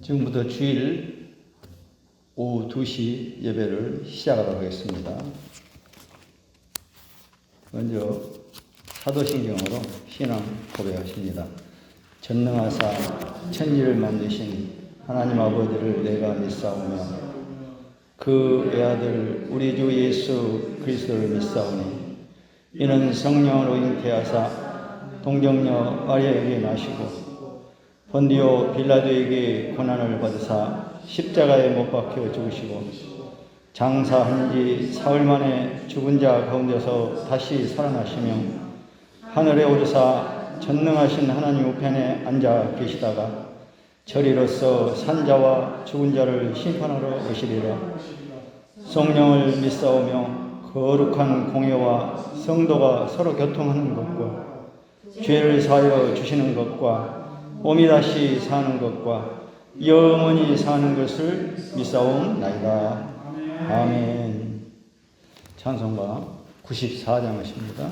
지금부터 주일 오후 2시 예배를 시작하도록 하겠습니다. 먼저 사도신경으로 신앙 고백하십니다. 전능하사 천지를 만드신 하나님 아버지를 내가 믿사오며 그 외아들 우리 주 예수 그리스도를 믿사오니 이는 성령으로 잉태하사 동정녀 마리아에게 나시고 본디오 빌라도에게 고난을 받으사 십자가에 못 박혀 죽으시고 장사한 지 사흘 만에 죽은 자 가운데서 다시 살아나시며 하늘에 오르사 전능하신 하나님 우편에 앉아 계시다가 저리로서 산자와 죽은 자를 심판하러 오시리라. 성령을 믿사오며 거룩한 공예와 성도가 서로 교통하는 것과 죄를 사하여 주시는 것과 몸이 다시 사는 것과 영원히 사는 것을 믿사옵나이다. 아멘. 찬송가 94장 하십니다.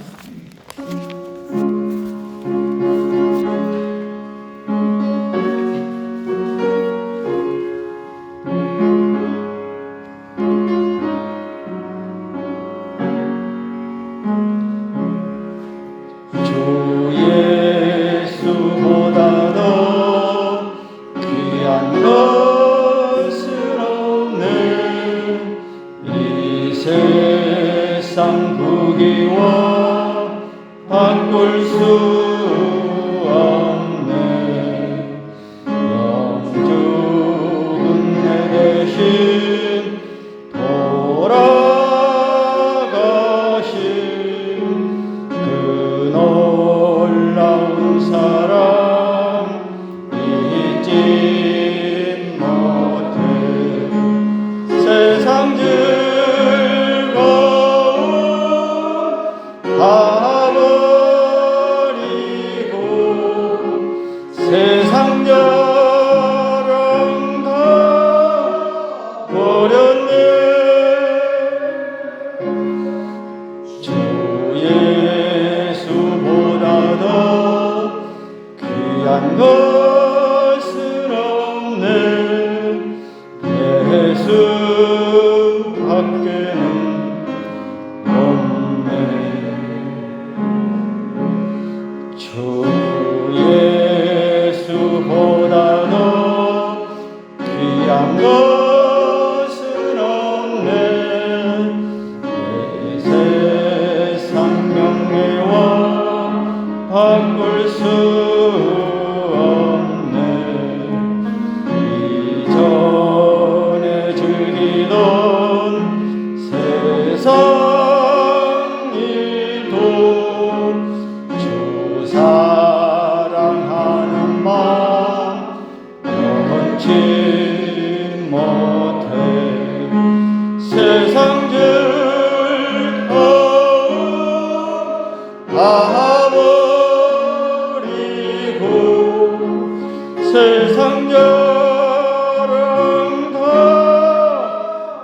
세상 부귀와 바꿀 수 없네. 영죽은 내 대신 돌아가신 그 놀라운 사랑 잊지 못해. 세상 버리고 세상 자랑 다 버렸네. 주 예수보다 더 귀한 것은 없네. 예수 밖에는 없네. 주 예수보다 더 귀한 것은 없네. 이 세상 명예와 바꿀 수 없네. 이전에 즐기던 세상 일도 주 사랑하는 마음 변치 못해. 세상 즐거움 다 버리고 세상 자랑 다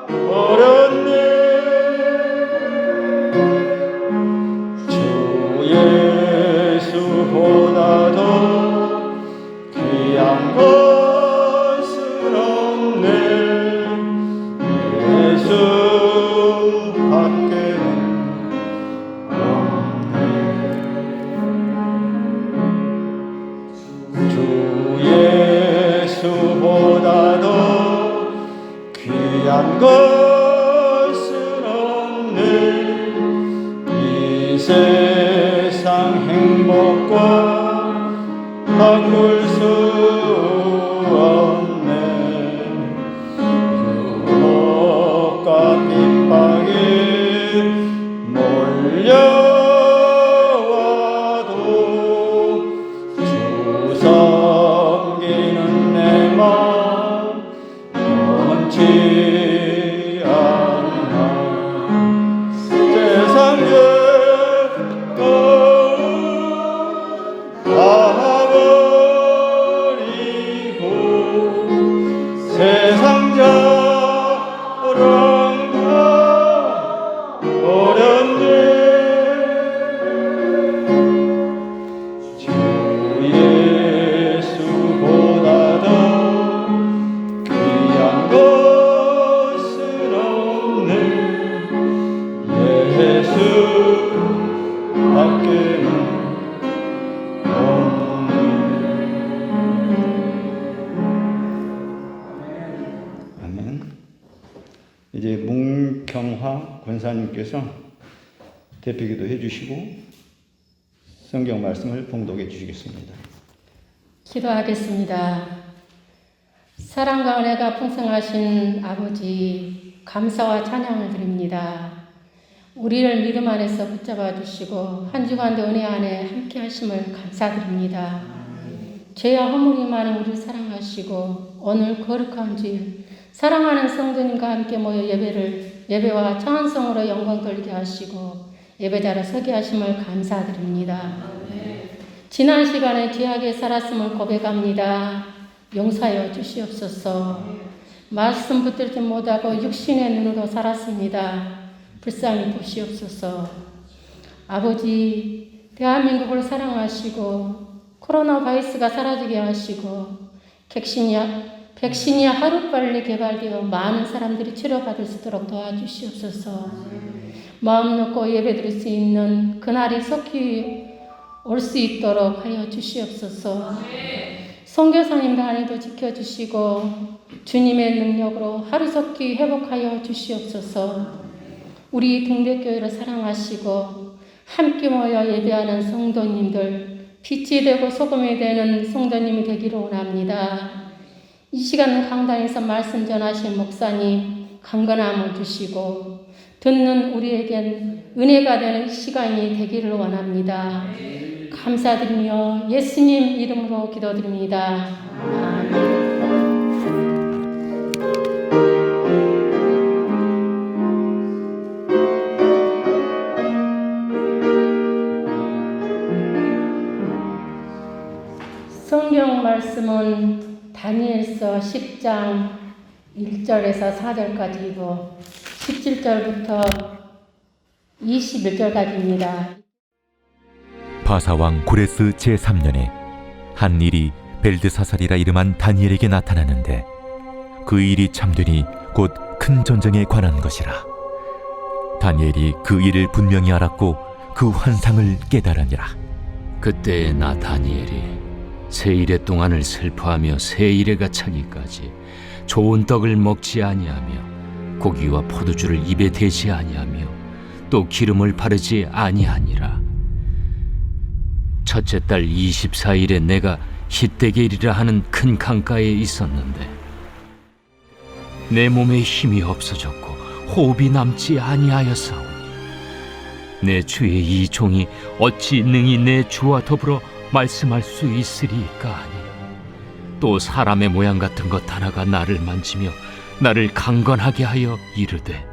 버렸네. 주 예수보다 더 귀한 것은 없네. 예수 밖에는 없네. 주 예수보다 더 귀한 것은 없네. 이 세상 행복과 바꿀 수 없네. 유혹과 핍박이 몰려와도 주 섬기는 내 마음 변치 않아. 세상 다 버리고 세상 자랑 다 버렸네. 주 예수보다 더 이제 문경화 권사님께서 대표기도 해주시고 성경 말씀을 봉독해 주시겠습니다. 기도하겠습니다. 사랑과 은혜가 풍성하신 아버지, 감사와 찬양을 드립니다. 우리를 믿음 안에서 붙잡아 주시고 한 주간도 은혜 안에 함께 하심을 감사드립니다. 죄와 허물이 많은 우리를 사랑하시고 오늘 거룩한 주일 사랑하는 성도님과 함께 모여 예배와 찬송으로 영광 돌리게 하시고 예배자로 서게 하심을 감사드립니다. 지난 시간에 죄악에 살았음을 고백합니다. 용서하여 주시옵소서. 말씀 붙들지 못하고 육신의 눈으로 살았습니다. 불쌍히 보시옵소서. 아버지, 대한민국을 사랑하시고 코로나 바이러스가 사라지게 하시고 백신이 하루빨리 개발되어 많은 사람들이 치료받을 수 있도록 도와주시옵소서. 마음 놓고 예배드릴 수 있는 그날이 속히 올 수 있도록 하여 주시옵소서. 선교사님 단위도 지켜주시고 주님의 능력으로 하루속히 회복하여 주시옵소서. 우리 등대교회를 사랑하시고 함께 모여 예배하는 성도님들, 빛이 되고 소금이 되는 성도님이 되기를 원합니다. 이 시간 강단에서 말씀 전하신 목사님 강건함을 주시고 듣는 우리에겐 은혜가 되는 시간이 되기를 원합니다. 감사드리며 예수님 이름으로 기도드립니다. 아멘. 성경 말씀은 다니엘서 10장 1절에서 4절까지이고 17절부터 21절까지입니다. 바사왕 고레스 제3년에 한 일이 벨드사살이라 이름한 다니엘에게 나타나는데 그 일이 참되니 곧 큰 전쟁에 관한 것이라. 다니엘이 그 일을 분명히 알았고 그 환상을 깨달으니라. 그때 나 다니엘이 세 일의 동안을 슬퍼하며 세 일에가 차기까지 좋은 떡을 먹지 아니하며 고기와 포도주를 입에 대지 아니하며 또 기름을 바르지 아니하니라. 첫째 달 24일에 내가 히데겔이라 하는 큰 강가에 있었는데 내 몸에 힘이 없어졌고 호흡이 남지 아니하였사오니 내 주의 이 종이 어찌 능히 내 주와 더불어 말씀할 수 있으리까 하니 또 사람의 모양 같은 것 하나가 나를 만지며 나를 강건하게 하여 이르되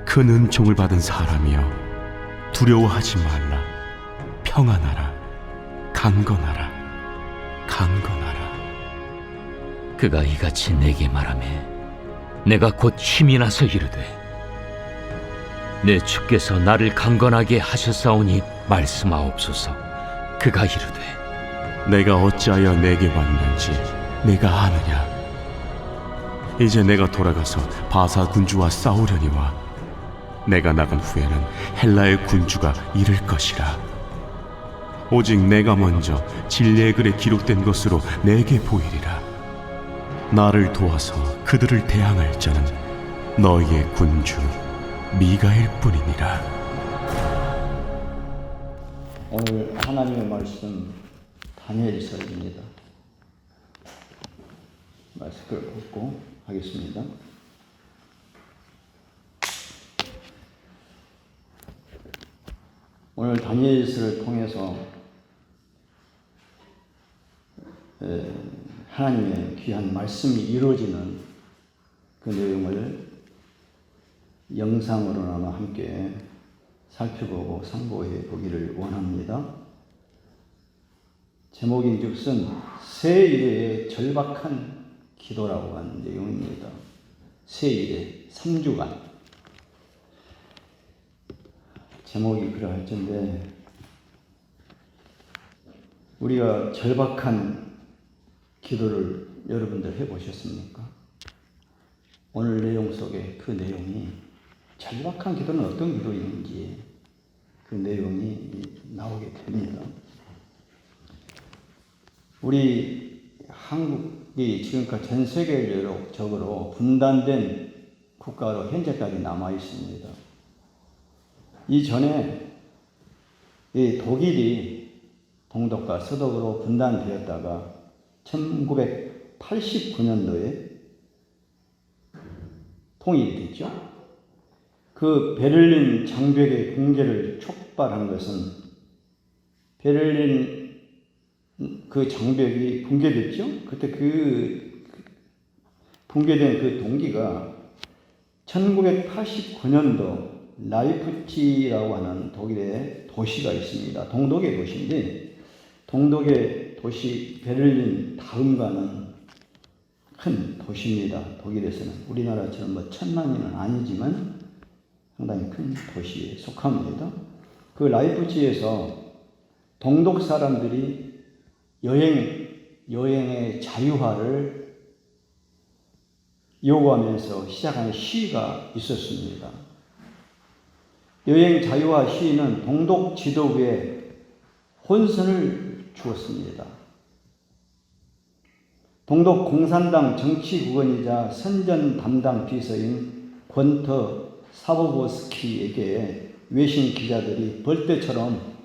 큰 은총을 받은 사람이여 두려워하지 말라. 평안하라. 강건하라. 강건하라. 그가 이같이 내게 말하매 내가 곧 힘이 나서 이르되 내 주께서 나를 강건하게 하셨사오니 말씀하옵소서. 그가 이르되 내가 어찌하여 내게 왔는지 내가 아느냐. 이제 내가 돌아가서 바사 군주와 싸우려니와 내가 나간 후에는 헬라의 군주가 이를 것이라. 오직 내가 먼저 진리의 글에 기록된 것으로 내게 보이리라. 나를 도와서 그들을 대항할 자는 너희의 군주 미가엘 뿐이니라. 오늘 하나님의 말씀 다니엘서입니다. 마스크를 벗고 하겠습니다. 오늘 다니엘서를 통해서 하나님의 귀한 말씀이 이루어지는 그 내용을 영상으로나마 함께 살펴보고 상고해 보기를 원합니다. 제목인즉슨 새 일의 절박한 기도라고 하는 내용입니다. 새 일의 3주간 제목이 그러할텐데 우리가 절박한 기도를 여러분들 해보셨습니까? 오늘 내용 속에 그 내용이 절박한 기도는 어떤 기도인지 그 내용이 나오게 됩니다. 우리 한국이 지금까지 전 세계적으로 분단된 국가로 현재까지 남아 있습니다. 이전에 이 독일이 동독과 서독으로 분단되었다가 1989년도에 통일이 됐죠. 그 베를린 장벽의 붕괴를 촉발한 것은 베를린 그 장벽이 붕괴됐죠. 그때 그 붕괴된 그 동기가 1989년도 라이프치히라고 하는 독일의 도시가 있습니다. 동독의 도시인데 동독의 도시 베를린 다음가는 큰 도시입니다. 독일에서는 우리나라처럼 뭐 1000만인은 아니지만 상당히 큰 도시에 속합니다. 그 라이프치히에서 동독 사람들이 여행의 자유화를 요구하면서 시작한 시위가 있었습니다. 여행 자유화 시위는 동독 지도부에 혼선을 주었습니다. 동독 공산당 정치국원이자 선전 담당 비서인 권터 사보보스키에게 외신 기자들이 벌떼처럼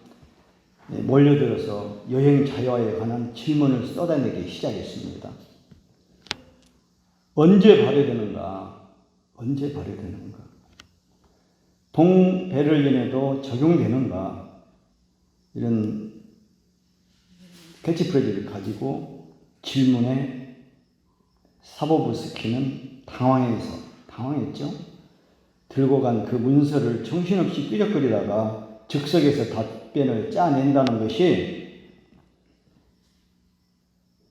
몰려들어서 여행 자유화에 관한 질문을 쏟아내기 시작했습니다. 언제 발효되는가? 언제 발효되는가? 동베를린에도 적용되는가? 이런 캐치프레이즈를 가지고 질문에 사보브스키는 당황했죠. 들고 간 그 문서를 정신없이 삐적거리다가 즉석에서 답변을 짜낸다는 것이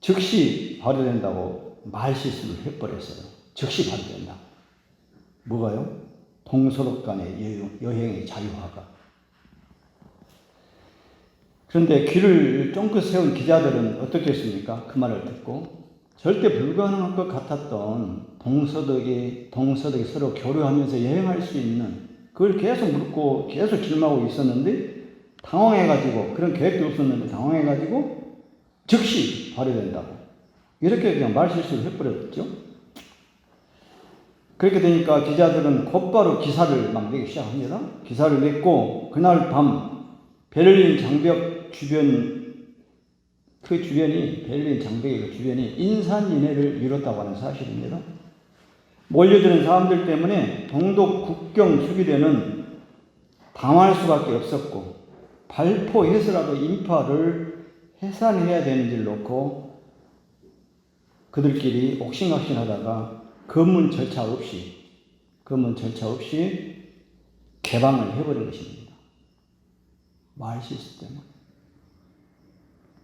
즉시 발효된다고 말실수를 해버렸어요. 즉시 발효된다. 뭐가요? 동서독 간의 여행의 자유화가. 그런데 귀를 쫑긋 세운 기자들은 어떻게 했습니까? 그 말을 듣고 절대 불가능할 것 같았던 동서독이 서로 교류하면서 여행할 수 있는 그걸 계속 묻고 계속 질문하고 있었는데 당황해가지고 그런 계획도 없었는데 당황해가지고 즉시 발효된다고 이렇게 그냥 말실수를 해버렸죠. 그렇게 되니까 기자들은 곧바로 기사를 막 내기 시작합니다. 기사를 냈고 그날 밤 베를린 장벽 주변 그 주변이 베를린 장벽의 그 주변이 인산인해를 이뤘다고 하는 사실입니다. 몰려드는 사람들 때문에 동독 국경 수비대는 당할 수밖에 없었고 발포해서라도 인파를 해산해야 되는 줄 놓고 그들끼리 옥신각신하다가 검문 절차 없이 개방을 해버린 것입니다. 말실수 때문에.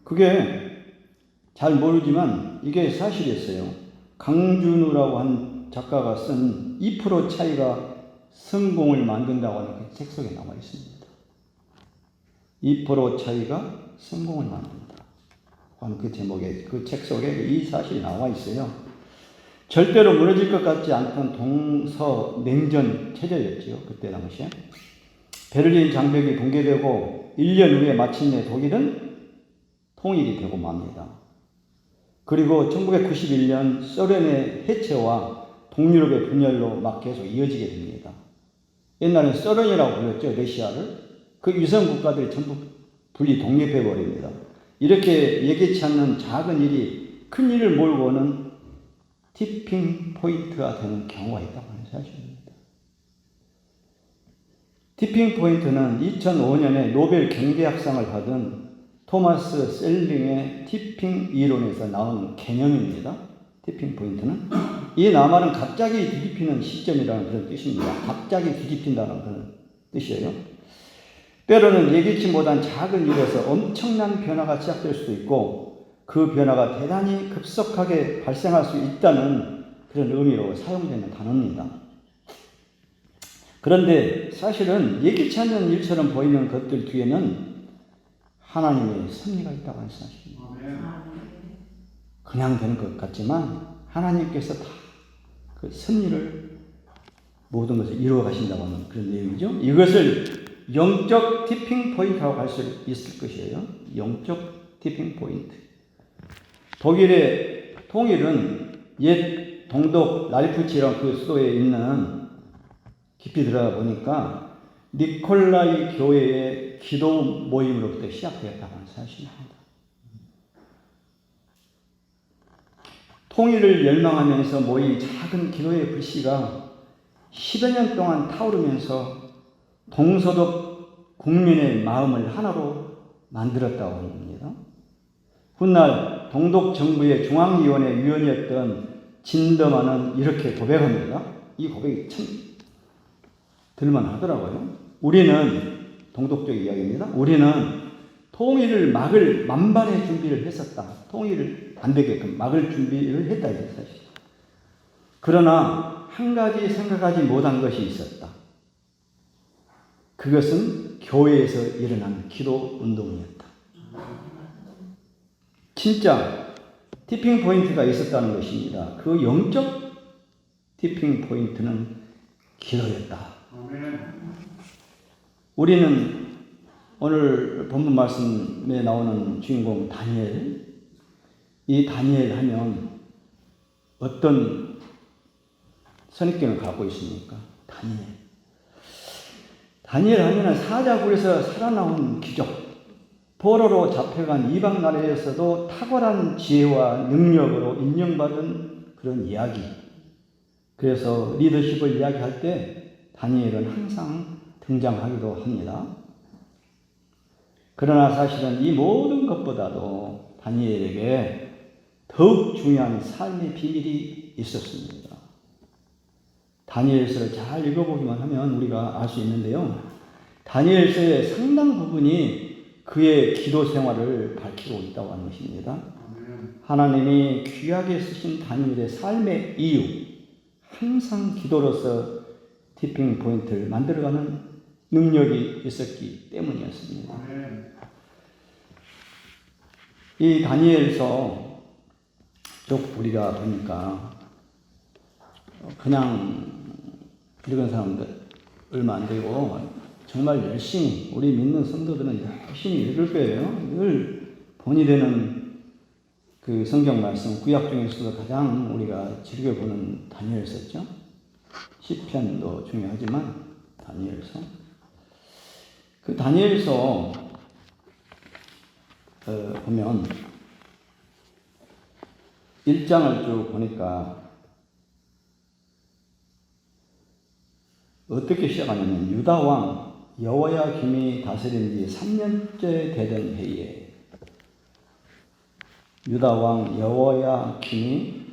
그게 잘 모르지만 이게 사실이었어요. 강준우라고 한 작가가 쓴 2% 차이가 성공을 만든다고 하는 그 책 속에 나와 있습니다. 2% 차이가 성공을 만든다. 하는 그 제목의 그 책 속에 이 사실이 나와 있어요. 절대로 무너질 것 같지 않던 동서 냉전 체제였지요. 그때 당시에. 베를린 장벽이 붕괴되고 1년 후에 마침내 독일은 통일이 되고 맙니다. 그리고 1991년 소련의 해체와 동유럽의 분열로 막 계속 이어지게 됩니다. 옛날엔 소련이라고 불렀죠. 러시아를. 그 위성 국가들이 전부 분리 독립해 버립니다. 이렇게 예기치 않는 작은 일이 큰 일을 몰고 오는 티핑 포인트가 되는 경우가 있다고 하는 사실입니다. 티핑 포인트는 2005년에 노벨 경제학상을 받은 토마스 셀링의 티핑 이론에서 나온 개념입니다. 티핑 포인트는 이 낱말은 갑자기 뒤집히는 시점이라는 그런 뜻입니다. 갑자기 뒤집힌다는 그런 뜻이에요. 때로는 예기치 못한 작은 일에서 엄청난 변화가 시작될 수도 있고 그 변화가 대단히 급속하게 발생할 수 있다는 그런 의미로 사용되는 단어입니다. 그런데 사실은 예기치 않는 일처럼 보이는 것들 뒤에는 하나님의 섭리가 있다고 하는 사실입니다. 그냥 되는 것 같지만 하나님께서 다 그 섭리를 모든 것을 이루어 가신다고 하는 그런 내용이죠. 이것을 영적 티핑 포인트라고 할 수 있을 것이에요. 영적 티핑 포인트. 독일의 통일은 옛 동독 라이프치히라는 그 수도에 있는 깊이 들어가 보니까 니콜라이 교회의 기도 모임으로부터 시작되었다는 사실입니다. 통일을 열망하면서 모인 작은 기도의 불씨가 10여 년 동안 타오르면서 동서독 국민의 마음을 하나로 만들었다고 합니다. 훗날 동독 정부의 중앙위원회 위원이었던 진더만은 이렇게 고백합니다. 이 고백이 참 들만하더라고요. 우리는 동독적 이야기입니다. 우리는 통일을 막을 만반의 준비를 했었다. 통일을 안 되게끔 막을 준비를 했다. 사실. 그러나 한 가지 생각하지 못한 것이 있었다. 그것은 교회에서 일어난 기도 운동이었다. 진짜 티핑 포인트가 있었다는 것입니다. 그 영적 티핑 포인트는 기도였다. 우리는 오늘 본문 말씀에 나오는 주인공 다니엘, 이 다니엘 하면 어떤 선입견을 갖고 있습니까? 다니엘 하면 사자굴에서 살아나온 기적, 포로로 잡혀간 이방 나라에서도 탁월한 지혜와 능력으로 인정받은 그런 이야기. 그래서 리더십을 이야기할 때 다니엘은 항상 등장하기도 합니다. 그러나 사실은 이 모든 것보다도 다니엘에게 더욱 중요한 삶의 비밀이 있었습니다. 다니엘서를 잘 읽어보기만 하면 우리가 알 수 있는데요. 다니엘서의 상당 부분이 그의 기도 생활을 밝히고 있다고 하는 것입니다. 하나님이 귀하게 쓰신 다니엘의 삶의 이유, 항상 기도로서 티핑 포인트를 만들어가는 능력이 있었기 때문이었습니다. 이 다니엘서 쭉 우리가 보니까 그냥 읽은 사람들 얼마 안 되고 정말 열심히 우리 믿는 성도들은 열심히 읽을 거예요. 늘 본이 되는 그 성경 말씀 구약 중에서도 가장 우리가 즐겨보는 다니엘서죠. 시편도 중요하지만 다니엘서. 그 다니엘서 보면 1장을 쭉 보니까 어떻게 시작하냐면 유다왕 여호야김이 다스린 지 3년째 되던 해에 유다왕 여호야김이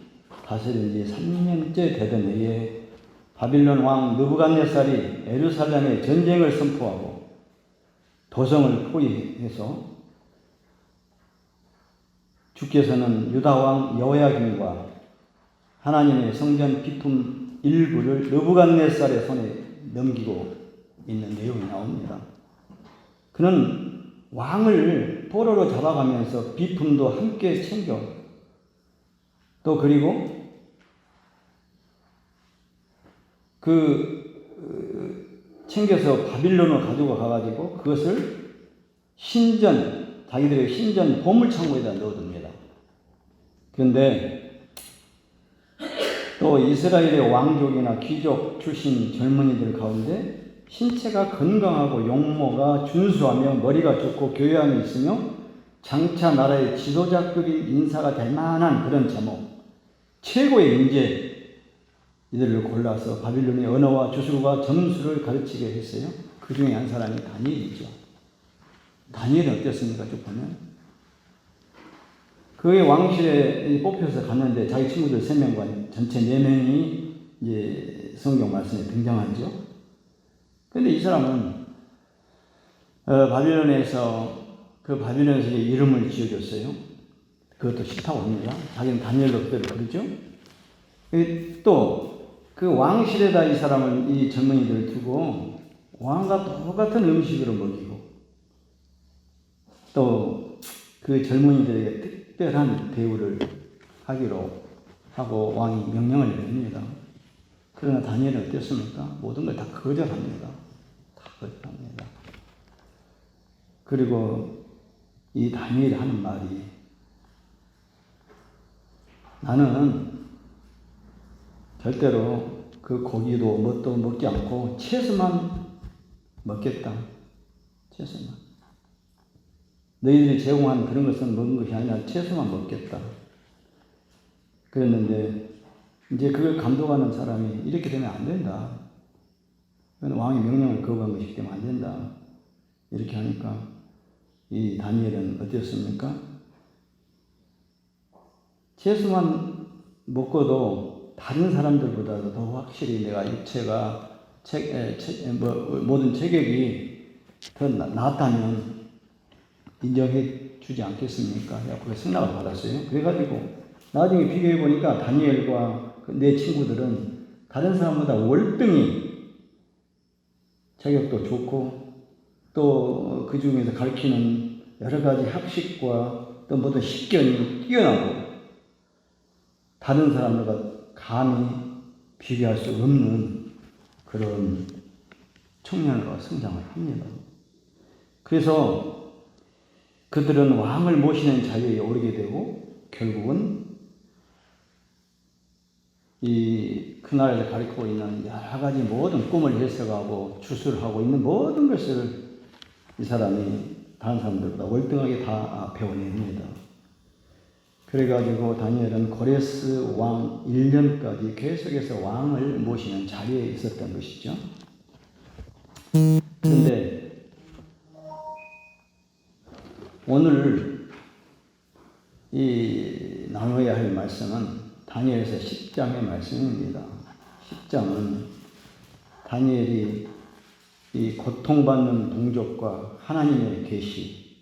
다스린 지 3년째 되던 해에 바빌론 왕 느부갓네살이 예루살렘에 전쟁을 선포하고 도성을 포위해서 주께서는 유다왕 여호야김과 하나님의 성전 비품 일부를 느부갓네살의 손에 넘기고 있는 내용이 나옵니다. 그는 왕을 포로로 잡아가면서 비품도 함께 챙겨 또 그리고 챙겨서 바빌론으로 가지고 가가지고 그것을 자기들의 신전 보물창고에다 넣어둡니다. 그런데 또 이스라엘의 왕족이나 귀족 출신 젊은이들 가운데 신체가 건강하고 용모가 준수하며 머리가 좋고 교養이 있으며 장차 나라의 지도자급인 인사가 될 만한 그런 제목, 최고의 인재 이들을 골라서 바빌론의 언어와 주술과 점수를 가르치게 했어요. 그 중에 한 사람이 다니엘이죠. 다니엘은 어땠습니까? 쭉 보면 그의 왕실에 뽑혀서 갔는데 자기 친구들 3명과 전체 4명이 이제 성경 말씀에 등장하죠. 그런데 이 사람은 바빌론에서 그 바빌론에서 이름을 지어줬어요. 그것도 싫다고 합니다. 자기는 다니엘로 그대로 그러죠. 또 그 왕실에다 이 사람을 이 젊은이들을 두고 왕과 똑같은 음식으로 먹이고 또 그 젊은이들에게 특별한 대우를 하기로 하고 왕이 명령을 내립니다. 그러나 다니엘은 어땠습니까? 모든 걸 다 거절합니다. 다 거절합니다. 그리고 이 다니엘이 하는 말이 나는 절대로 그 고기도 뭣도 먹지 않고 채소만 먹겠다. 채소만. 너희들이 제공한 그런 것은 먹은 것이 아니라 채소만 먹겠다. 그랬는데 이제 그걸 감독하는 사람이 이렇게 되면 안 된다. 왕의 명령을 거부한 것이기 때문에 안 된다. 이렇게 하니까 이 다니엘은 어땠습니까? 채소만 먹고도 다른 사람들보다도 더 확실히 내가 육체가 모든 체격이 더 낫다면 인정해 주지 않겠습니까? 그래서 승낙을 받았어요. 그래가지고 나중에 비교해 보니까 다니엘과 내 친구들은 다른 사람보다 월등히 자격도 좋고 또 그 중에서 가르치는 여러 가지 학식과 또 모든 식견이 뛰어나고 다른 사람들과 감히 비교할 수 없는 그런 청년으로 성장을 합니다. 그래서 그들은 왕을 모시는 자리에 오르게 되고 결국은 이 그날에 가르치고 있는 여러 가지 모든 꿈을 해석하고 주술하고 있는 모든 것을 이 사람이 다른 사람들보다 월등하게 다 배워냅니다. 그래가지고 다니엘은 고레스 왕 1년까지 계속해서 왕을 모시는 자리에 있었던 것이죠. 그런데 오늘 이 나눠야 할 말씀은 다니엘서 10장의 말씀입니다. 10장은 다니엘이 이 고통받는 동족과 하나님의 계시,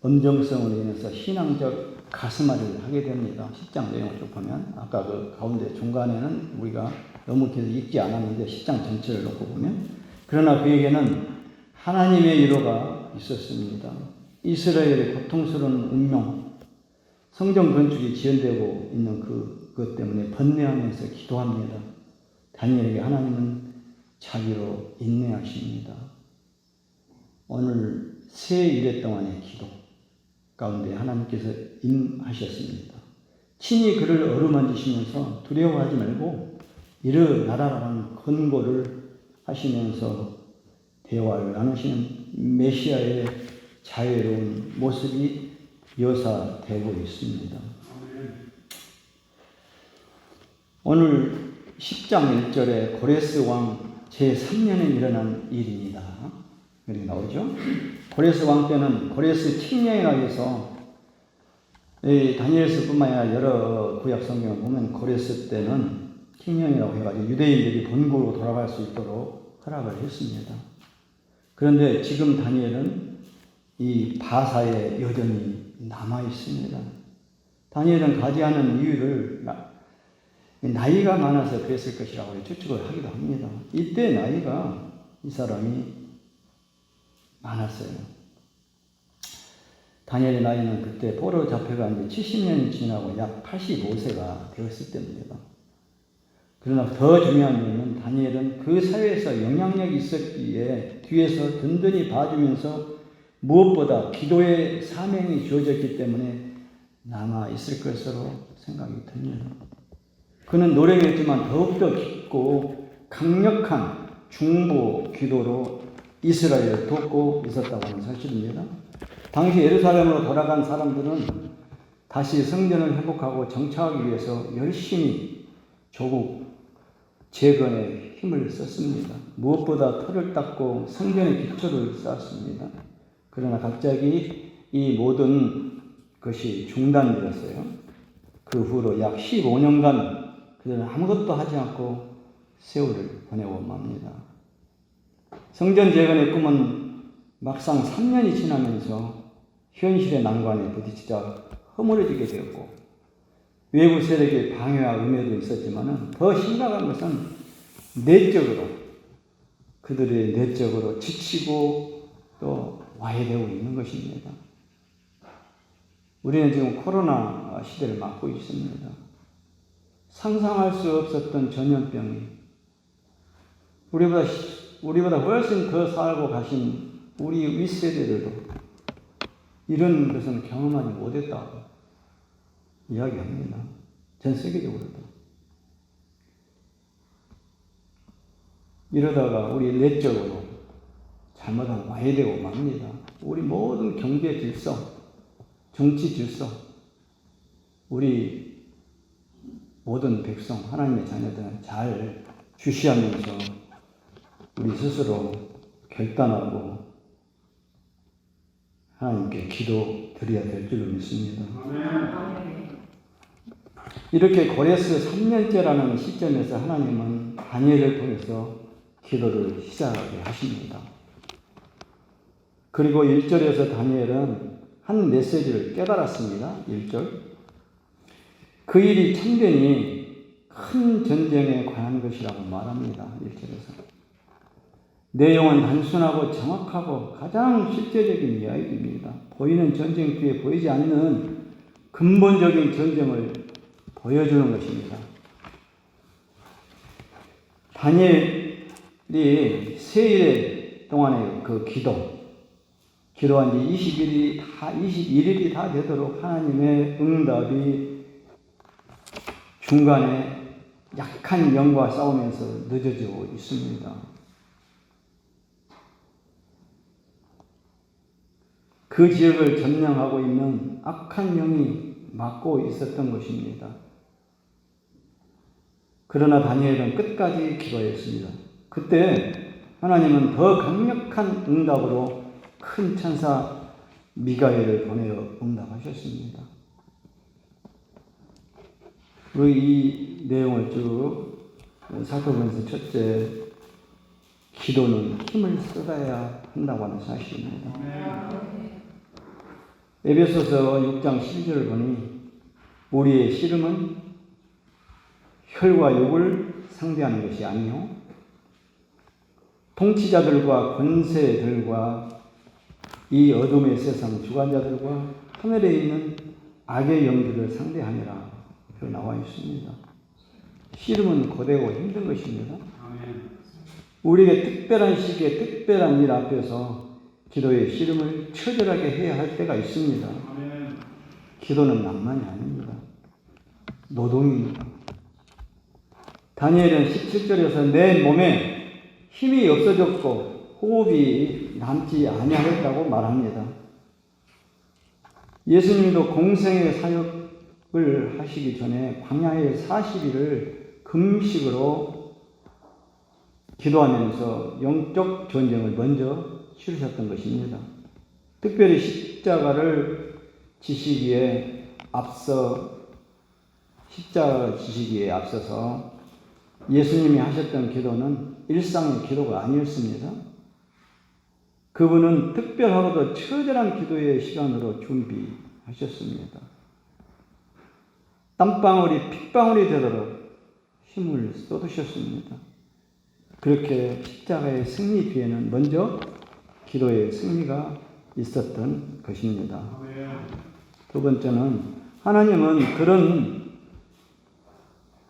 엄정성으로 인해서 신앙적 가슴앓이를 하게 됩니다. 10장 내용을 쭉 보면 아까 그 가운데 중간에는 우리가 너무 계속 읽지 않았는데 10장 전체를 놓고 보면 그러나 그에게는 하나님의 위로가 있었습니다. 이스라엘의 고통스러운 운명, 성전 건축이 지연되고 있는 그것 때문에 번뇌하면서 기도합니다. 다니엘에게 하나님은 자기로 인내하십니다. 오늘 세 일회 동안의 기도 가운데 하나님께서 임하셨습니다. 친히 그를 어루만지시면서 두려워하지 말고 일어나라라는 권고를 하시면서 대화를 나누시는 메시아의 자유로운 모습이 묘사되고 있습니다. 오늘 10장 1절에 고레스 왕 제3년에 일어난 일입니다. 이렇게 나오죠. 고레스 왕 때는 고레스 칙령이라 해서 다니엘서뿐만 아니라 여러 구약 성경을 보면 고레스 때는 칙령이라고 해가지고 유대인들이 본국으로 돌아갈 수 있도록 허락을 했습니다. 그런데 지금 다니엘은 이 바사에 여전히 남아 있습니다. 다니엘은 가지 않은 이유를 나이가 많아서 그랬을 것이라고 추측을 하기도 합니다. 이때 나이가 이 사람이 많았어요. 다니엘의 나이는 그때 포로 잡혀가 이제 70년이 지나고 약 85세가 되었을 때입니다. 그러나 더 중요한 이유는 다니엘은 그 사회에서 영향력이 있었기에 뒤에서 든든히 봐주면서 무엇보다 기도의 사명이 주어졌기 때문에 남아 있을 것으로 생각이 듭니다. 그는 노력했지만 더욱더 깊고 강력한 중보 기도로 이스라엘을 돕고 있었다고 하는 사실입니다. 당시 예루살렘으로 돌아간 사람들은 다시 성전을 회복하고 정착하기 위해서 열심히 조국 재건에 힘을 썼습니다. 무엇보다 터를 닦고 성전의 기초를 쌓았습니다. 그러나 갑자기 이 모든 것이 중단되었어요. 그 후로 약 15년간 그들은 아무것도 하지 않고 세월을 보내고 맙니다. 성전 재건의 꿈은 막상 3년이 지나면서 현실의 난관에 부딪히자 허물어지게 되었고 외부 세력의 방해와 음해도 있었지만 더 심각한 것은 내적으로 그들의 내적으로 지치고 또 와해되고 있는 것입니다. 우리는 지금 코로나 시대를 맞고 있습니다. 상상할 수 없었던 전염병이 우리보다 훨씬 더 살고 가신 우리 윗세대들도 이런 것은 경험하지 못했다고 이야기합니다. 전 세계적으로도. 이러다가 우리 내적으로 잘못하면 와해되고 맙니다. 우리 모든 경제 질서, 정치 질서, 우리 모든 백성, 하나님의 자녀들은 잘 주시하면서 우리 스스로 결단하고 하나님께 기도 드려야 될 줄로 믿습니다. 이렇게 고레스 3년째라는 시점에서 하나님은 다니엘을 통해서 기도를 시작하게 하십니다. 그리고 1절에서 다니엘은 한 메시지를 깨달았습니다. 1절. 그 일이 참되니 큰 전쟁에 관한 것이라고 말합니다. 1절에서. 내용은 단순하고 정확하고 가장 실제적인 이야기입니다. 보이는 전쟁 뒤에 보이지 않는 근본적인 전쟁을 보여주는 것입니다. 다니엘이 세일 동안의 그 기도한 지 21일이 다 되도록 하나님의 응답이 중간에 약한 영과 싸우면서 늦어지고 있습니다. 그 지역을 점령하고 있는 악한 영이 막고 있었던 것입니다. 그러나 다니엘은 끝까지 기도했습니다. 그때 하나님은 더 강력한 응답으로 큰 천사 미가엘을 보내어 응답하셨습니다. 이 내용을 쭉 살펴보면서 첫째, 기도는 힘을 쏟아야 한다고 하는 사실입니다. 에베소서 6장 12절을 보니 우리의 씨름은 혈과 육을 상대하는 것이 아니요 통치자들과 권세들과 이 어둠의 세상 주관자들과 하늘에 있는 악의 영들을 상대하니라 나와 있습니다. 씨름은 고되고 힘든 것입니다. 우리에게 특별한 시기에 특별한 일 앞에서 기도의 씨름을 처절하게 해야 할 때가 있습니다. 기도는 낭만이 아닙니다. 노동입니다. 다니엘은 17절에서 내 몸에 힘이 없어졌고 호흡이 남지 아니하였다고 말합니다. 예수님도 공생의 사역을 하시기 전에 광야의 40일을 금식으로 기도하면서 영적 전쟁을 먼저 치르셨던 것입니다. 특별히 십자가 지시기에 앞서서 예수님이 하셨던 기도는 일상의 기도가 아니었습니다. 그분은 특별하고도 처절한 기도의 시간으로 준비하셨습니다. 땀방울이 핏방울이 되도록 힘을 쏟으셨습니다. 그렇게 십자가의 승리 뒤에는 먼저 기도의 승리가 있었던 것입니다. 두 번째는 하나님은 그런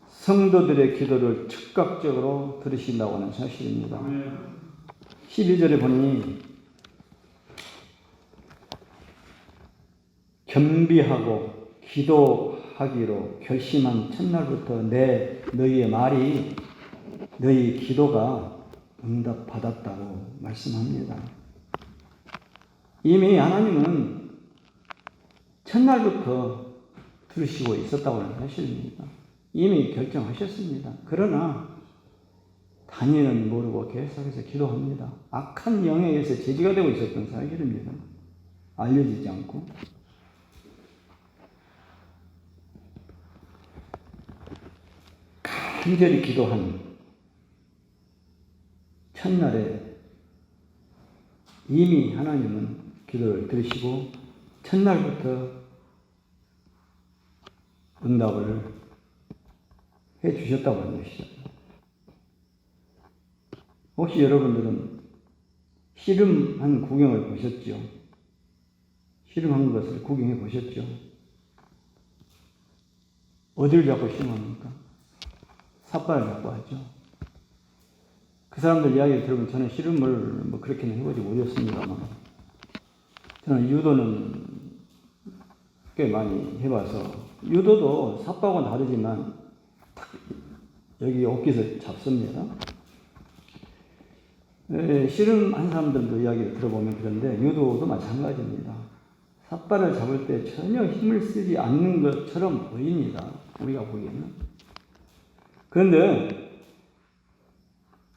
성도들의 기도를 즉각적으로 들으신다고 하는 사실입니다. 12절에 보니 겸비하고 기도하기로 결심한 첫날부터 너희의 말이 너희 기도가 응답받았다고 말씀합니다. 이미 하나님은 첫날부터 들으시고 있었다고 하는 사실입니다. 이미 결정하셨습니다. 그러나 다니엘은 모르고 계속해서 기도합니다. 악한 영에 의해서 제지가 되고 있었던 사실입니다. 알려지지 않고. 간절히 기도한 첫날에 이미 하나님은 기도를 들으시고 첫날부터 응답을 해 주셨다고 하는 것이죠. 혹시 여러분들은 씨름한 구경을 보셨죠? 씨름한 것을 구경해 보셨죠? 어디를 잡고 씨름합니까? 삿발을 잡고 하죠. 그 사람들 이야기를 들으면 저는 씨름을 그렇게는 해보지 못했습니다만 저는 유도는 꽤 많이 해봐서 유도도 삿발하고는 다르지만 여기 어깨에서 잡습니다. 씨름한 사람들도 이야기를 들어보면 그런데 유도도 마찬가지입니다. 삿발을 잡을 때 전혀 힘을 쓰지 않는 것처럼 보입니다. 우리가 보기에는. 그런데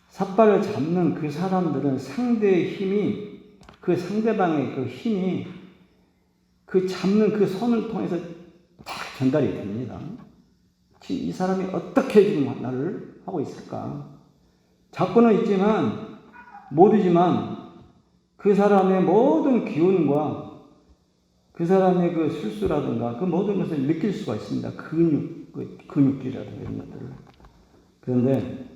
삿발을 잡는 그 사람들은 상대의 힘이, 그 상대방의 그 힘이 그 잡는 그 손을 통해서 딱 전달이 됩니다. 이 사람이 어떻게 지금 나를 하고 있을까? 잡고는 있지만, 모르지만 그 사람의 모든 기운과 그 사람의 그 술수라든가 그 모든 것을 느낄 수가 있습니다. 근육질이라든가 이런 것들을. 그런데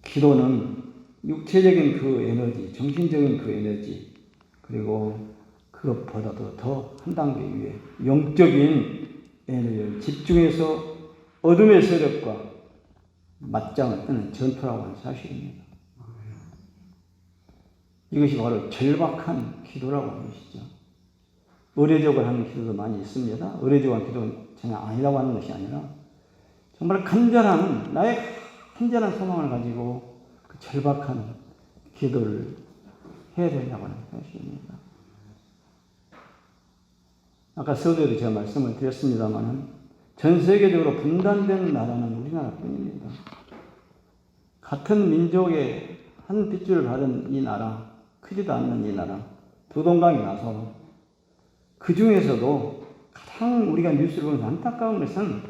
기도는 육체적인 그 에너지, 정신적인 그 에너지, 그리고 그것보다도 더 한 단계 위에 영적인 에너지를 집중해서 어둠의 세력과 맞짱을 뜨는 전투라고 하는 사실입니다. 이것이 바로 절박한 기도라고 하는 것이죠. 의례적으로 하는 기도도 많이 있습니다. 의례적인 기도는 전혀 아니라고 하는 것이 아니라 정말 간절한, 나의 간절한 소망을 가지고 그 절박한 기도를 해야 된다고 하는 것입니다. 아까 서두에도 제가 말씀을 드렸습니다만 전 세계적으로 분단된 나라는 우리나라뿐입니다. 같은 민족의 한 핏줄을 받은 이 나라, 크지도 않는 이 나라, 두 동강이 나서 그 중에서도 가장 우리가 뉴스를 보면서 안타까운 것은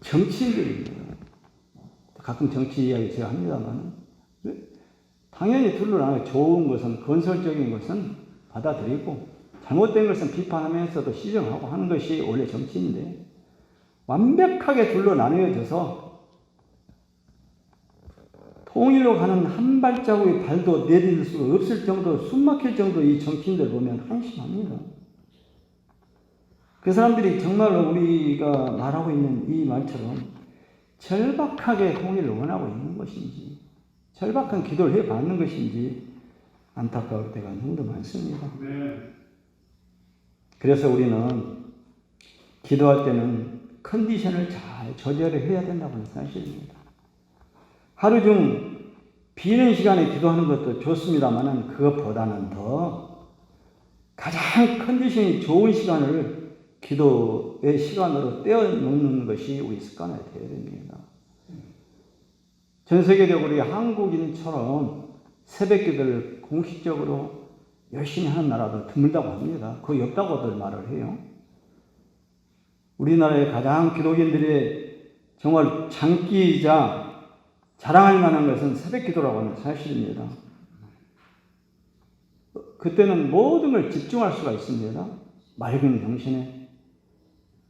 정치인들입니다. 가끔 정치 이야기 제가 합니다만 당연히 둘러나가 좋은 것은, 건설적인 것은 받아들이고 잘못된 것은 비판하면서도 시정하고 하는 것이 원래 정치인데, 완벽하게 둘러 나뉘어져서 통일로 가는 한 발자국의 발도 내딜 수 없을 정도, 숨막힐 정도 이 정치인들 보면 한심합니다. 그 사람들이 정말로 우리가 말하고 있는 이 말처럼 절박하게 통일을 원하고 있는 것인지, 절박한 기도를 해받는 것인지 안타까울 때가 너무 많습니다. 그래서 우리는 기도할 때는 컨디션을 잘 조절을 해야 된다고 하는 사실입니다. 하루 중 비는 시간에 기도하는 것도 좋습니다만 그것보다는 더 가장 컨디션이 좋은 시간을 기도의 시간으로 떼어놓는 것이 우리 습관이 되어야 됩니다. 전 세계적으로 한국인처럼 새벽 기도를 공식적으로 열심히 하는 나라도 드물다고 합니다. 거의 없다고들 말을 해요. 우리나라의 가장 기독인들의 정말 장기이자 자랑할 만한 것은 새벽 기도라고 하는 사실입니다. 그때는 모든 걸 집중할 수가 있습니다. 맑은 정신에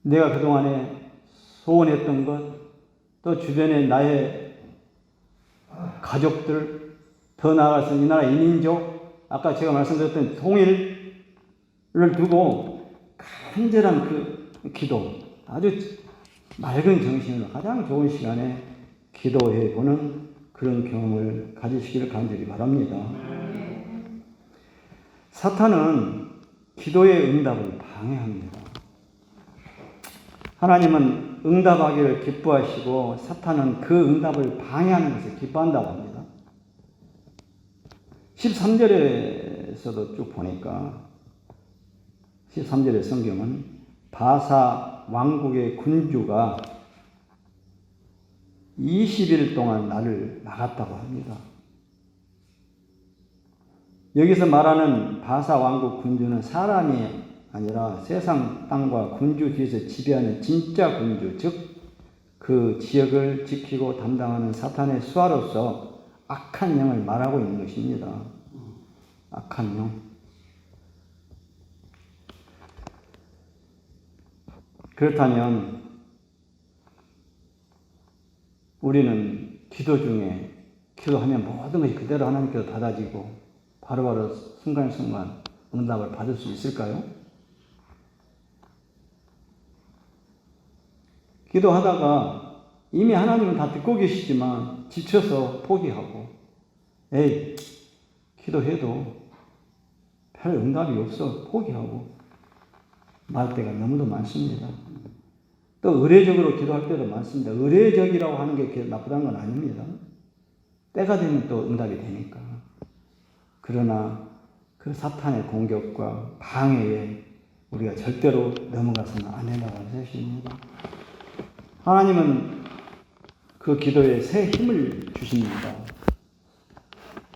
내가 그동안에 소원했던 것, 또 주변에 나의 가족들, 더 나아가서 이 나라 이민족, 아까 제가 말씀드렸던 통일을 두고 간절한 그 기도, 아주 맑은 정신으로 가장 좋은 시간에 기도해 보는 그런 경험을 가지시기를 간절히 바랍니다. 사탄은 기도의 응답을 방해합니다. 하나님은 응답하기를 기뻐하시고 사탄은 그 응답을 방해하는 것을 기뻐한다고 합니다. 13절에서도 쭉 보니까 13절의 성경은 바사 왕국의 군주가 20일 동안 나를 막았다고 합니다. 여기서 말하는 바사 왕국 군주는 사람이 아니라 세상 땅과 군주 뒤에서 지배하는 진짜 군주, 즉 그 지역을 지키고 담당하는 사탄의 수하로서 악한 영을 말하고 있는 것입니다. 악한 영. 그렇다면 우리는 기도 중에 기도하면 모든 것이 그대로 하나님께서 받아지고 바로바로 순간순간 응답을 받을 수 있을까요? 기도하다가 이미 하나님은 다 듣고 계시지만 지쳐서 포기하고 에이 기도해도 별 응답이 없어 포기하고 말 때가 너무도 많습니다. 또 의례적으로 기도할 때도 많습니다. 의례적이라고 하는 게 나쁘다는 건 아닙니다. 때가 되면 또 응답이 되니까. 그러나 그 사탄의 공격과 방해에 우리가 절대로 넘어가서는 안 된다고 하는 것입니다. 하나님은 그 기도에 새 힘을 주십니다.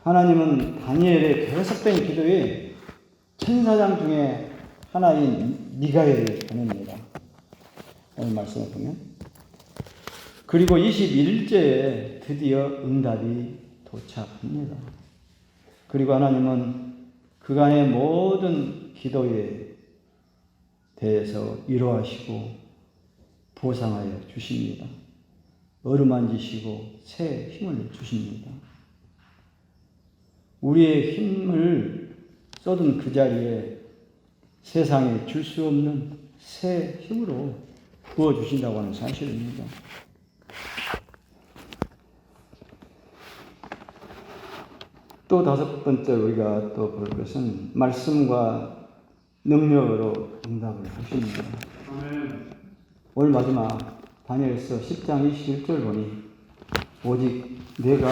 하나님은 다니엘의 계속된 기도에 천사장 중에 하나인 미가엘을 보냅니다. 오늘 말씀을 보면. 그리고 21일째에 드디어 응답이 도착합니다. 그리고 하나님은 그간의 모든 기도에 대해서 위로하시고 보상하여 주십니다. 어루만지시고 새 힘을 주십니다. 우리의 힘을 쏟은 그 자리에 세상에 줄 수 없는 새 힘으로 부어주신다고 하는 사실입니다. 또 다섯 번째 우리가 또 볼 것은 말씀과 능력으로 응답을 하십니다. 오늘 마지막 다니엘서 10장 21절 보니 오직 내가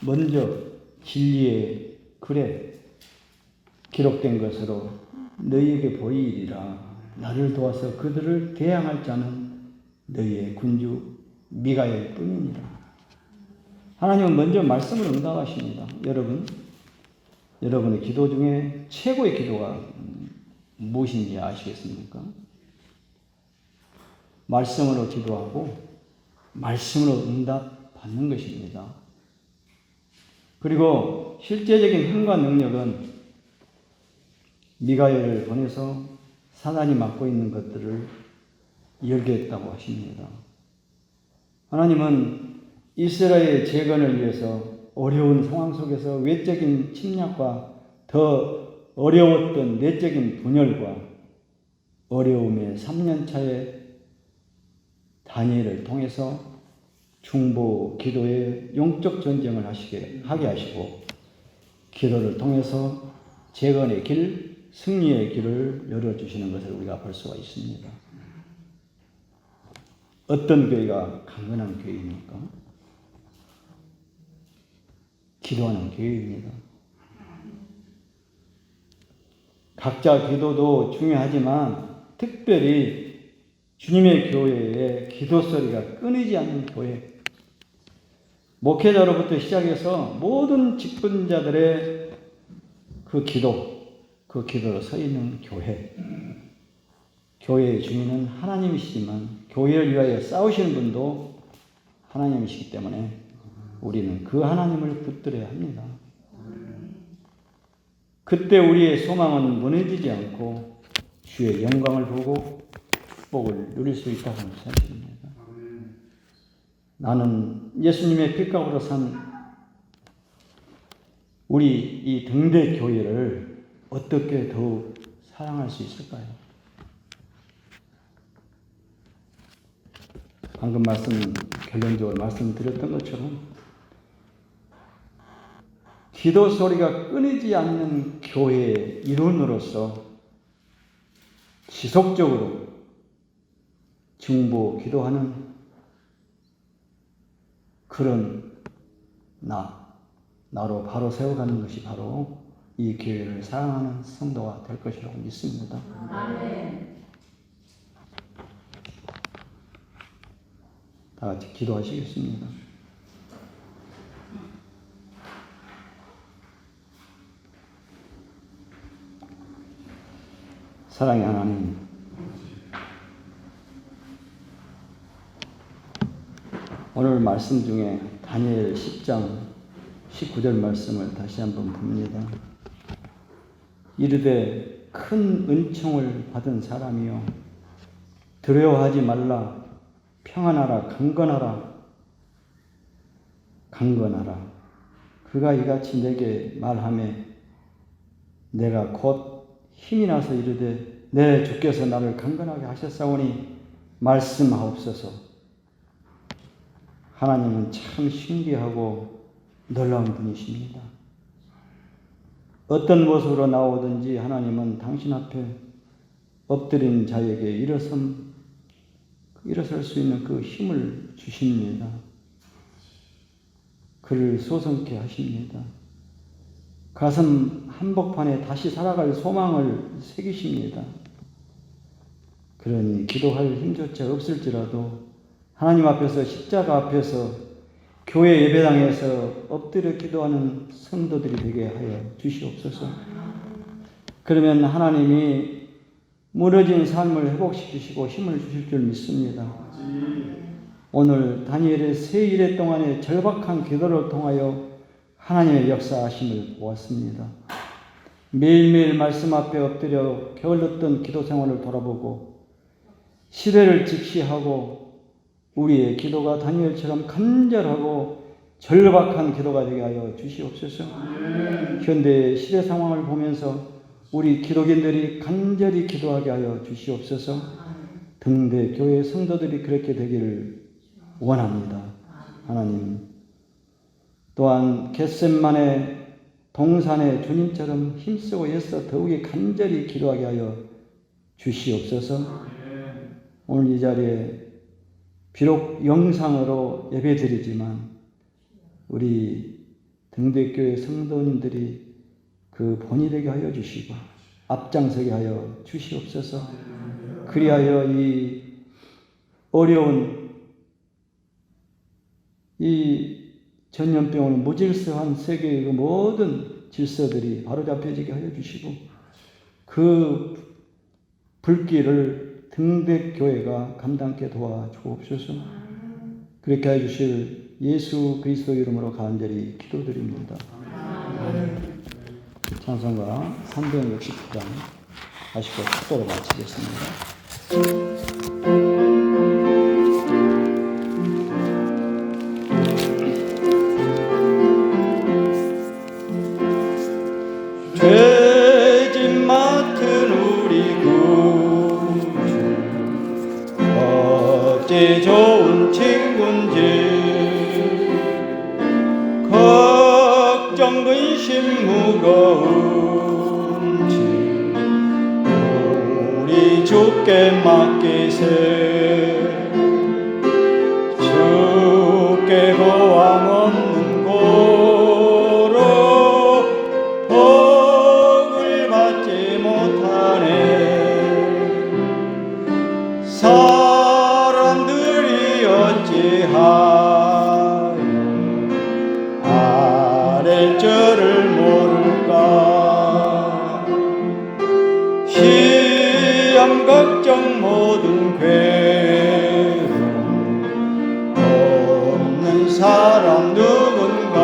먼저 진리의 글에 기록된 것으로 너희에게 보이리라. 나를 도와서 그들을 대항할 자는 너희의 군주 미가엘 뿐이니라. 하나님은 먼저 말씀을 응답하십니다. 여러분의 기도 중에 최고의 기도가 무엇인지 아시겠습니까? 말씀으로 기도하고 말씀으로 응답받는 것입니다. 그리고 실제적인 힘과 능력은 미가엘을 보내서 사단이 맡고 있는 것들을 열게 했다고 하십니다. 하나님은 이스라엘의 재건을 위해서 어려운 상황 속에서 외적인 침략과 더 어려웠던 내적인 분열과 어려움의 3년차의 다니엘을 통해서 중보 기도의 영적 전쟁을 하게 하시고 기도를 통해서 재건의 길, 승리의 길을 열어주시는 것을 우리가 볼 수가 있습니다. 어떤 교회가 강건한 교회입니까? 기도하는 교회입니다. 각자 기도도 중요하지만 특별히 주님의 교회에 기도 소리가 끊이지 않는 교회, 목회자로부터 시작해서 모든 직분자들의 그 기도로 서 있는 교회, 교회의 주인은 하나님이시지만 교회를 위하여 싸우시는 분도 하나님이시기 때문에 우리는 그 하나님을 붙들어야 합니다. 그때 우리의 소망은 무너지지 않고 주의 영광을 보고 축복을 누릴 수 있다고 하는 사실입니다. 나는 예수님의 피값으로 산 우리 이 등대 교회를 어떻게 더욱 사랑할 수 있을까요? 방금 결론적으로 말씀드렸던 것처럼 기도 소리가 끊이지 않는 교회의 일원으로서 지속적으로 중보 기도하는 그런 나로 바로 세워가는 것이 바로 이 교회를 사랑하는 성도가 될 것이라고 믿습니다. 아멘. 다 같이 기도하시겠습니다. 사랑의 하나님, 오늘 말씀 중에 다니엘 10장 19절 말씀을 다시 한번 봅니다. 이르되 큰 은총을 받은 사람이여 두려워하지 말라. 평안하라. 강건하라. 그가 이같이 내게 말하매 내가 곧 힘이 나서 이르되 내 주께서 나를 강건하게 하셨사오니 말씀하옵소서. 하나님은 참 신기하고 놀라운 분이십니다. 어떤 모습으로 나오든지 하나님은 당신 앞에 엎드린 자에게 일어설 수 있는 그 힘을 주십니다. 그를 소성케 하십니다. 가슴 한복판에 다시 살아갈 소망을 새기십니다. 그러니 기도할 힘조차 없을지라도 하나님 앞에서 십자가 앞에서 교회 예배당에서 엎드려 기도하는 성도들이 되게 하여 주시옵소서. 그러면 하나님이 무너진 삶을 회복시키시고 힘을 주실 줄 믿습니다. 오늘 다니엘의 세 일해 동안의 절박한 기도를 통하여 하나님의 역사하심을 보았습니다. 매일매일 말씀 앞에 엎드려 게을렀던 기도 생활을 돌아보고 시대를 직시하고 우리의 기도가 다니엘처럼 간절하고 절박한 기도가 되게 하여 주시옵소서. 현대 시대 상황을 보면서 우리 기독인들이 간절히 기도하게 하여 주시옵소서. 등대 교회 성도들이 그렇게 되기를 원합니다. 하나님, 또한 겟셋만의 동산의 주님처럼 힘쓰고 애써 더욱이 간절히 기도하게 하여 주시옵소서. 오늘 이 자리에 비록 영상으로 예배드리지만 우리 등대교회 성도님들이 그 본이 되게 하여 주시고 앞장서게 하여 주시옵소서. 그리하여 이 어려운 이 전염병으로 무질서한 세계의 그 모든 질서들이 바로잡혀지게 하여 주시고 그 불길을 등대교회가 감당케 도와주옵소서. 그렇게 해 주실 예수 그리스도 이름으로 간절히 기도드립니다. 찬송가 369장 아쉽고 축도로 마치겠습니다. 죄짐 맡은 우리 구주 어찌 좋은 친구인지 걱정 근심 무거운지 우리 주께 맡기세. 주께 보람 없는 고로 복을 받지 못하네. 사람들이 어찌하여 아랠 줄을 모를까. 시험 걱정 모든 괴로움 없는 사람 누군가.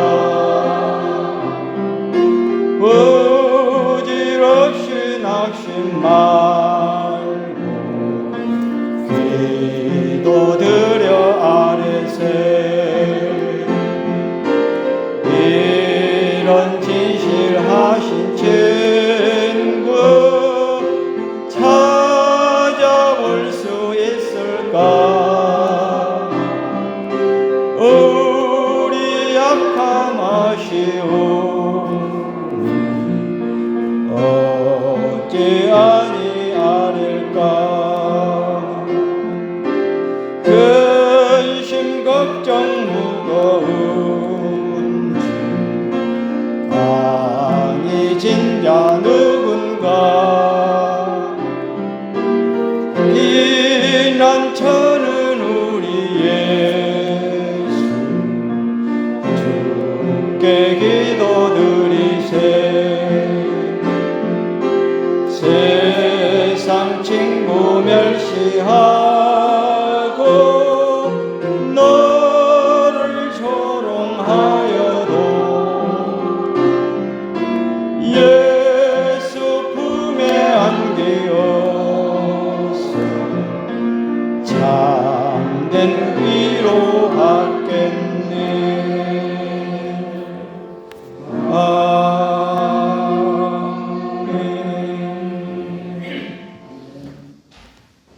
부질없이 낙심 말고 기도드려 아뢰세. 이런 진실하신 친구 찾아볼 수 있을까. 우리 약함 아시오니 어찌 아니 아릴까. 근심 걱정 무거운지 아니 진자 누군가. 피난처는 우리 예수 주께 기도드리세. 세상 친구 멸시하고 너를 조롱하여도 예수 품에 안기어서 참된 위로 받겠네.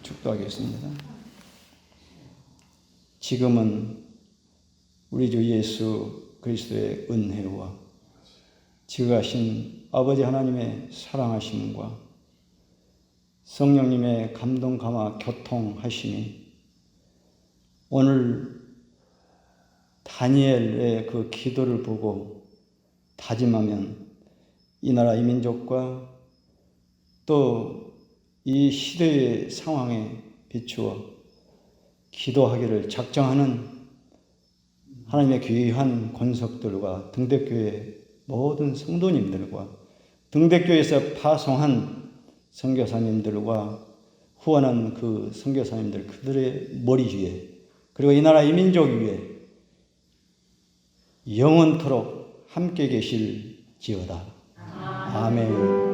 축도하겠습니다. 지금은 우리 주 예수 그리스도의 은혜와 지극하신 아버지 하나님의 사랑하심과 성령님의 감동 감화 교통하심이 오늘 다 다니엘의 그 기도를 보고 다짐하면 이 나라 이 민족과 또 이 시대의 상황에 비추어 기도하기를 작정하는 하나님의 귀한 권석들과 등대교회 모든 성도님들과 등대교회에서 파송한 선교사님들과 후원한 그 선교사님들 그들의 머리 위에 그리고 이 나라 이 민족 위에 영원토록 함께 계실지어다. 아멘.